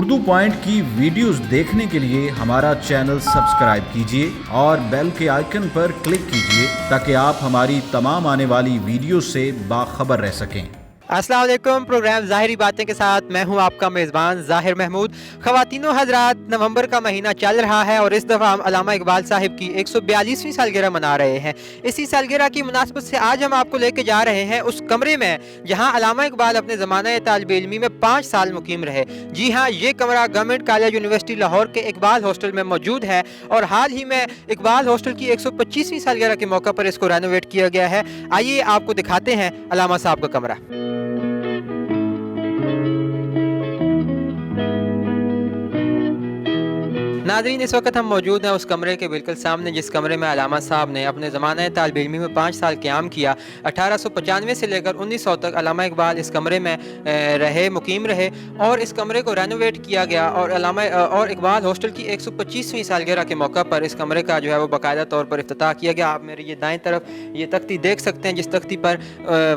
Urdu point की videos देखने के लिए हमारा चैनल सब्सक्राइब कीजिए और बेल के आइकन पर क्लिक कीजिए ताकि आप हमारी तमाम आने वाली वीडियो से बाखबर रह सकें। अस्सलाम वालेकुम। प्रोग्राम ज़ाहिरी बातें के साथ मैं हूं आपका मेज़बान ज़ाहिर महमूद। ख़वातीनो हज़रात, नवंबर का महीना चल रहा है और इस दफ़ा हम अल्लामा इकबाल साहिब की 142वीं सालगिरह मना रहे हैं। इसी सालगिरह की मुनासबत से आज हम आपको लेके जा रहे हैं उस कमरे में जहां अल्लामा इकबाल अपने ज़माना तालिब इल्मी में 5 साल मुकीम रहे। जी हाँ, ये कमरा गवर्नमेंट कॉलेज यूनिवर्सिटी लाहौर के इकबाल हॉस्टल में मौजूद है और हाल ही में इकबाल हॉस्टल की 125वीं सालगिरह के मौके पर इसको रेनोवेट किया गया है। आइए आपको दिखाते हैं अल्लामा साहब का कमरा। नाज़रीन, इस वक्त हम मौजूद हैं उस कमरे के बिल्कुल सामने जिस कमरे में अल्लामा साहब ने अपने ज़माने तालिब इल्मी में 5 साल क़याम किया। 1895 से लेकर 1900 तक अल्लामा इकबाल इस कमरे में मुकीम रहे और इस कमरे को रेनोवेट किया गया और इकबाल हॉस्टल की 125वीं सालगिरह के मौका पर इस कमरे का जो है वो बाकायदा तौर पर इफ्तिताह किया गया। आप मेरी ये दाएँ तरफ ये तख्ती देख सकते हैं जिस तख्ती पर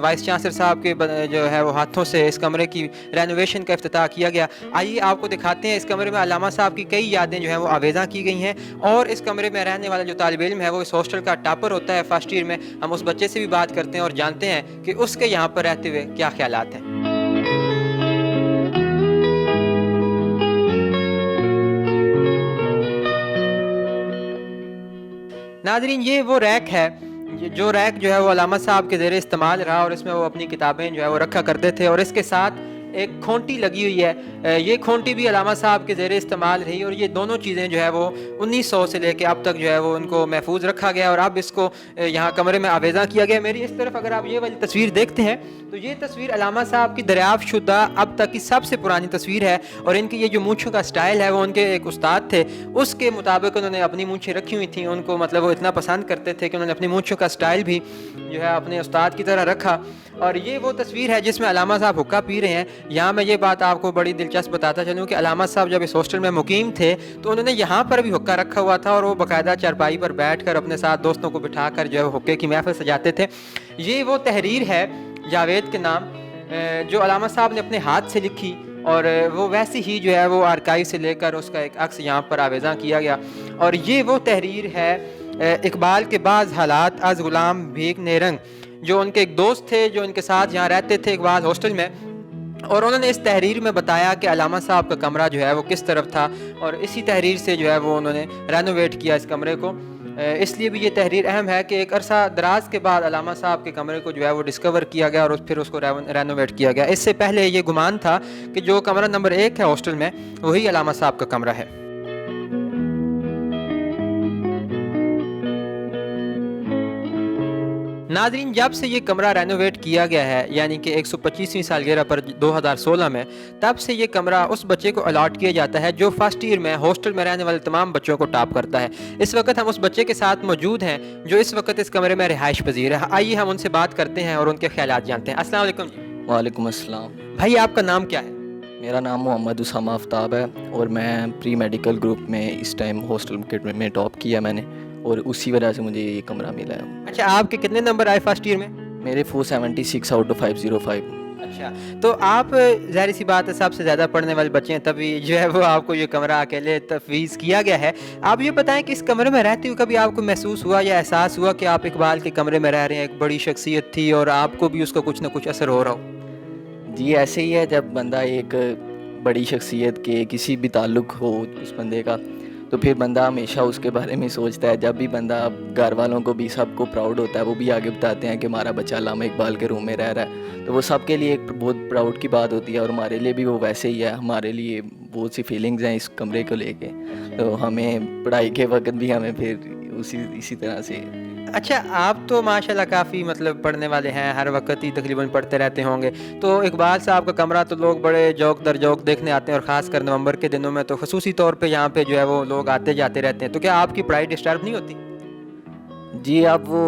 वाइस चांसलर साहब के जो है वो हाथों से इस कमरे की रेनोवेशन का इफ्तिताह किया गया। आइए आपको दिखाते हैं इस कमरे में अल्लामा साहब की कई यादें जो है वो आवेज़ा की गई हैं और इस कमरे में रहने वाला जो तालिब इल्म है वो इस हॉस्टल का टॉपर होता है फर्स्ट ईयर में। हम उस बच्चे से भी बात करते हैं और जानते हैं कि उसके यहाँ पर रहते हुए क्या ख्यालात हैं। नाज़रीन, ये वो रैक है जो रैक जो है वो अल्लामा साहब के ज़ेरे इस्तेमाल रहा और इसमें वो अपनी किताबें जो है वो रखा करते थे और इसके साथ एक खोंटी लगी हुई है। ये खोंटी भी अल्लामा साहब के ज़ेरे इस्तेमाल रही और ये दोनों चीज़ें जो है वो 1900 से लेके अब तक जो है वो उनको महफूज रखा गया और अब इसको यहाँ कमरे में आवेज़ा किया गया। मेरी इस तरफ अगर आप ये वाली तस्वीर देखते हैं तो ये तस्वीर अल्लामा साहब की दरियाफ्त शुदा अब तक की सबसे पुरानी तस्वीर है और इनकी ये जो मूँछों का स्टाइल है वो उनके एक उस्ताद थे, उसके मुताबिक उन्होंने अपनी मूँछें रखी हुई थी। उनको मतलब वो इतना पसंद करते थे कि उन्होंने अपनी मूँछों का स्टाइल भी जो है अपने उस्ताद की तरह रखा। और ये वो तस्वीर है जिसमें अल्लामा साहब हुक्का पी रहे हैं। यहाँ मैं ये बात आपको बड़ी दिलचस्प बताता चलूँ कि अल्लामा साहब जब इस हॉस्टल में मुकीम थे तो उन्होंने यहाँ पर भी हुक्का रखा हुआ था और वो बाकायदा चारपाई पर बैठकर अपने साथ दोस्तों को बिठाकर जो है हुक्के की महफिल सजाते थे। ये वो तहरीर है जावेद के नाम जो अल्लामा साहब ने अपने हाथ से लिखी और वो वैसे ही जो है वो आर्काइव से लेकर उसका एक अक्स यहाँ पर आवेज़ा किया गया। और ये वो तहरीर है इकबाल के बाज़ हालात अज़ ग़ुलाम भीख नेरंग, जो उनके एक दोस्त थे जो उनके साथ यहाँ रहते थे इकबाल हॉस्टल में और उन्होंने इस तहरीर में बताया कि अल्लामा साहब का कमरा जो है वो किस तरफ था और इसी तहरीर से जो है वो उन्होंने रेनोवेट किया इस कमरे को। इसलिए भी ये तहरीर अहम है कि एक अरसा दराज के बाद अल्लामा साहब के कमरे को जो है वो डिस्कवर किया गया और फिर उसको रेनोवेट किया गया। इससे पहले ये गुमान था कि जो कमरा नंबर 1 है हॉस्टल में वही अल्लामा साहब का कमरा है। नाज़रीन, जब से ये कमरा रेनोवेट किया गया है यानी कि 125वीं सालगिरह पर 2016 में, तब से ये कमरा उस बच्चे को अलॉट किया जाता है जो फर्स्ट ईयर में हॉस्टल में रहने वाले तमाम बच्चों को टॉप करता है। इस वक्त हम उस बच्चे के साथ मौजूद हैं जो इस वक्त इस कमरे में रिहाइश पजीर है। आइए हम उनसे बात करते हैं और उनके ख्यालात जानते हैं। अस्सलाम वालेकुम जी। वालेकुम अस्सलाम। भाई, आपका नाम क्या है? मेरा नाम मोहम्मद उसामा आफ्ताब है और मैं प्री मेडिकल ग्रुप में इस टाइम हॉस्टल में टॉप किया मैंने और उसी वजह से मुझे ये कमरा मिला है। अच्छा, आपके कितने नंबर आए फर्स्ट ईयर में? मेरे 476 आउट ऑफ 505। अच्छा, तो आप ज़ाहिर सी बात है सबसे ज़्यादा पढ़ने वाले बच्चे हैं, तभी जो है वो आपको ये कमरा अकेले तफवीज़ किया गया है। आप ये बताएं कि इस कमरे में रहते हुए कभी आपको महसूस हुआ या एहसास हुआ कि आप इकबाल के कमरे में रह रहे हैं, एक बड़ी शख्सियत थी और आपको भी उसका कुछ ना कुछ असर हो रहा हो? जी, ऐसे ही है। जब बंदा एक बड़ी शख्सियत के किसी भी ताल्लुक़ हो उस बंदे का तो फिर बंदा हमेशा उसके बारे में सोचता है। जब भी बंदा घर वालों को भी सबको प्राउड होता है, वो भी आगे बताते हैं कि हमारा बच्चा अल्लामा इकबाल के रूम में रह रहा है, तो वो सबके लिए एक बहुत प्राउड की बात होती है और हमारे लिए भी वो वैसे ही है। हमारे लिए बहुत सी फीलिंग्स हैं इस कमरे को लेके, तो हमें पढ़ाई के वक्त भी हमें फिर इसी तरह से। अच्छा, आप तो माशाल्लाह काफ़ी मतलब पढ़ने वाले हैं, हर वक्त ही तकरीबन पढ़ते रहते होंगे, तो इकबाल साहब का कमरा तो लोग बड़े जौक दर जौक देखने आते हैं और ख़ासकर नवंबर के दिनों में तो खसूसी तौर पे यहाँ पे जो है वो लोग आते जाते रहते हैं। तो क्या आपकी पढ़ाई डिस्टर्ब नहीं होती? जी, अब वो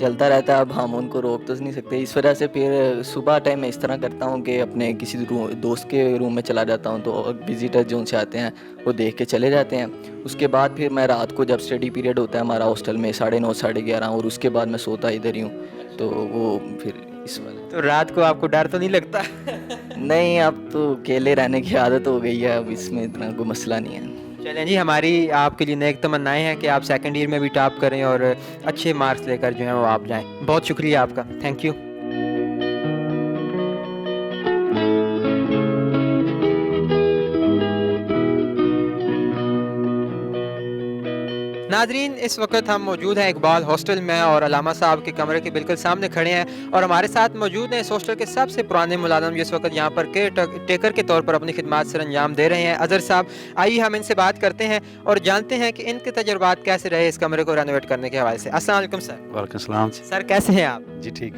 चलता रहता है, अब हम उनको रोक तो नहीं सकते। इस वजह से फिर सुबह टाइम मैं इस तरह करता हूँ कि अपने किसी दोस्त के रूम में चला जाता हूँ, तो विज़िटर जो उनसे आते हैं वो देख के चले जाते हैं। उसके बाद फिर मैं रात को जब स्टडी पीरियड होता है हमारा हॉस्टल में 9:30 11:30 और उसके बाद मैं सोता इधर ही हूँ, तो वो फिर اس والے تو رات کو آپ کو ڈر تو نہیں لگتا؟ نہیں، اب تو اکیلے رہنے کی عادت ہو گئی ہے، اب اس میں اتنا کوئی مسئلہ نہیں ہے۔ چلیں جی، ہماری آپ کے لیے نیک تمنائیں ہیں کہ آپ سیکنڈ ایئر میں بھی ٹاپ کریں اور اچھے مارکس لے کر جو ہیں وہ آپ جائیں۔ بہت شکریہ آپ کا، تھینک یو۔ ناظرین، اس وقت ہم موجود ہیں اقبال ہاسٹل میں اور علامہ صاحب کے کمرے کے بالکل سامنے کھڑے ہیں، اور ہمارے ساتھ موجود ہیں اس ہاسٹل کے سب سے پرانے ملازم جو اس وقت یہاں پر کیئر ٹیکر کے طور پر اپنی خدمات سر انجام دے رہے ہیں، اظہر صاحب۔ آئیے ہم ان سے بات کرتے ہیں اور جانتے ہیں کہ ان کے تجربات کیسے رہے اس کمرے کو رینوویٹ کرنے کے حوالے سے۔ السلام علیکم سر۔ وعلیکم السلام جی۔ سر کیسے ہیں آپ؟ جی ٹھیک۔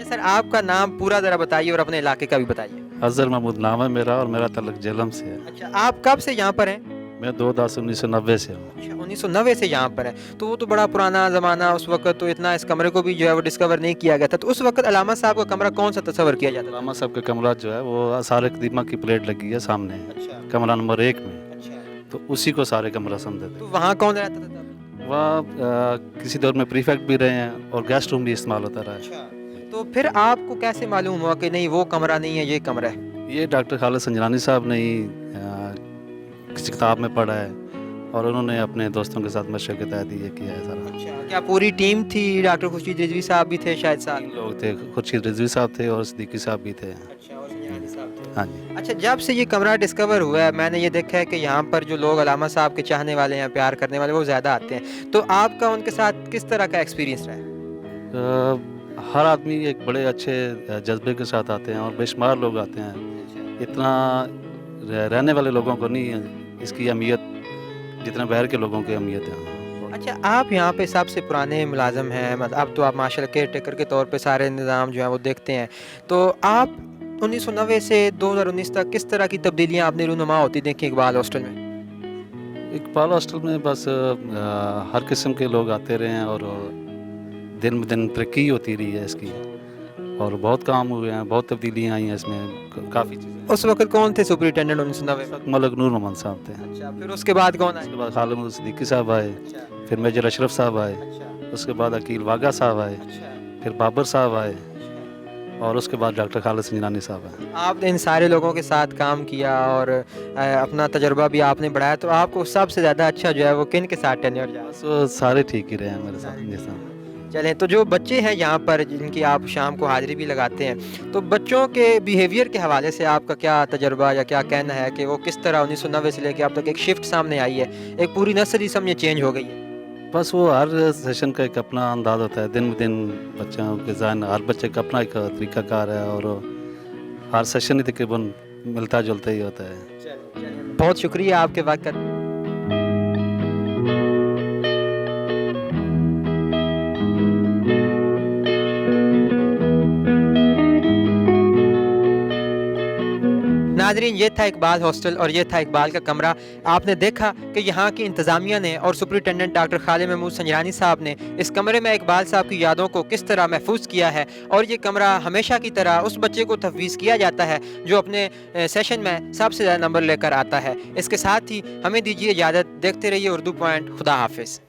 سر آپ کا نام پورا ذرا بتائیے اور اپنے علاقے کا بھی بتائیے۔ اظہر محمود نام ہے میرا، اور میرا تعلق جہلم سے ہے۔ اچھا، آپ کب سے یہاں پر ہیں؟ میں 2/10/1990 سے ہوں۔ اچھا، 1990 سے یہاں پر ہے، تو وہ تو بڑا پرانا زمانہ، اس وقت تو اتنا اس کمرے کو بھی جو ہے وہ ڈسکور نہیں کیا گیا تھا، تو اس وقت علامہ صاحب کا کمرہ کون سا تصور کیا جاتا تھا؟ علامہ صاحب کا کمرہ جو ہے وہ آثار قدیمہ کی پلیٹ لگی ہے سامنے، اچھا کمرہ نمبر 1 میں، اچھا، تو اسی کو سارے کمرہ سمجھتے تھے۔ تو وہاں کون رہتا تھا تب؟ وہاں کسی دور میں پریفیکٹ بھی رہے ہیں اور گیسٹ روم بھی استعمال ہوتا رہا ہے۔ اچھا، تو پھر آپ کو کیسے معلوم ہوا کہ نہیں وہ کمرہ نہیں ہے، یہ کمرہ ہے؟ یہ ڈاکٹر خالد سنجرانی صاحب نے ہی کسی کتاب میں پڑھا ہے، اور انہوں نے اپنے دوستوں کے ساتھ مشورے کے تحت یہ کیا ہے سارا۔ اچھا، کیا پوری ٹیم تھی؟ ڈاکٹر خورشید رضوی صاحب بھی تھے شاید ساتھ؟ 3 لوگ تھے، خورشید رضوی صاحب تھے اور صدیقی صاحب بھی تھے۔ اچھا، اور سنجرانی صاحب تھے۔ ہاں جی۔ اچھا، جب سے یہ کمرہ ڈسکور ہوا ہے میں نے یہ دیکھا ہے کہ یہاں پر جو لوگ علامہ صاحب کے چاہنے والے ہیں، پیار کرنے والے، وہ زیادہ آتے ہیں، تو آپ کا ان کے ساتھ کس طرح کا ایکسپیرینس رہا ہے؟ ہر آدمی ایک بڑے اچھے جذبے کے ساتھ آتے ہیں، اور بے شمار لوگ آتے ہیں۔ اتنا رہنے والے لوگوں کو نہیں ہے اس کی اہمیت جتنا باہر کے لوگوں کی اہمیت ہے۔ اچھا، آپ یہاں پہ سب سے پرانے ملازم ہیں، اب تو آپ ماشاء اللہ کیئر ٹیکر کے طور پہ سارے نظام جو ہیں وہ دیکھتے ہیں، تو آپ 1990 سے 2019 تک کس طرح کی تبدیلیاں آپ نے رونما ہوتی دیکھی اقبال ہاسٹل میں؟ اقبال ہاسٹل میں بس ہر قسم کے لوگ آتے رہے ہیں، اور دن بدن ترقی ہوتی رہی ہے اس کی، اور بہت کام ہوئے ہیں، بہت تبدیلیاں آئی ہیں اس میں، کافی چیزیں۔ اس وقت کون تھے سپرنٹینڈنٹ 1990 میں؟ ملک نور محمد صاحب تھے۔ اچھا، پھر اس کے بعد کون اس آئے؟ کے بعد خالد محمد صدیقی صاحب آئے، اچھا پھر میجر اشرف صاحب آئے، اچھا اس کے بعد عقیل واگا صاحب آئے، اچھا پھر بابر صاحب آئے، اچھا۔ اور اس کے بعد ڈاکٹر خالد سنجرانی صاحب آئے۔ آپ نے ان سارے لوگوں کے ساتھ کام کیا اور اپنا تجربہ بھی آپ نے بڑھایا، تو آپ کو سب سے زیادہ اچھا جو ہے وہ کن کے ساتھ ٹینیور جا؟ بس وہ سارے ٹھیک ہی رہے ہیں میرے ساتھ جیسا۔ چلیں، تو جو بچے ہیں یہاں پر جن کی آپ شام کو حاضری بھی لگاتے ہیں، تو بچوں کے بیہیویئر کے حوالے سے آپ کا کیا تجربہ یا کیا کہنا ہے کہ وہ کس طرح 1990 سے لے کے اب تک ایک شفٹ سامنے آئی ہے، ایک پوری نسل ہی سمجھے چینج ہو گئی ہے؟ بس وہ ہر سیشن کا ایک اپنا انداز ہوتا ہے، دن بدن بچوں کے ذہن، ہر بچے کا اپنا ایک طریقہ کار ہے، اور ہر سیشن ہی تقریباً ملتا جلتا ہی ہوتا ہے۔ بہت شکریہ آپ کے وقت کا۔ ناظرین، یہ تھا اقبال ہاسٹل اور یہ تھا اقبال کا کمرہ۔ آپ نے دیکھا کہ یہاں کی انتظامیہ نے اور سپرنٹینڈنٹ ڈاکٹر خالد محمود سنجرانی صاحب نے اس کمرے میں اقبال صاحب کی یادوں کو کس طرح محفوظ کیا ہے، اور یہ کمرہ ہمیشہ کی طرح اس بچے کو تفویض کیا جاتا ہے جو اپنے سیشن میں سب سے زیادہ نمبر لے کر آتا ہے۔ اس کے ساتھ ہی ہمیں دیجیے اجازت، دیکھتے رہیے اردو پوائنٹ۔ خدا حافظ۔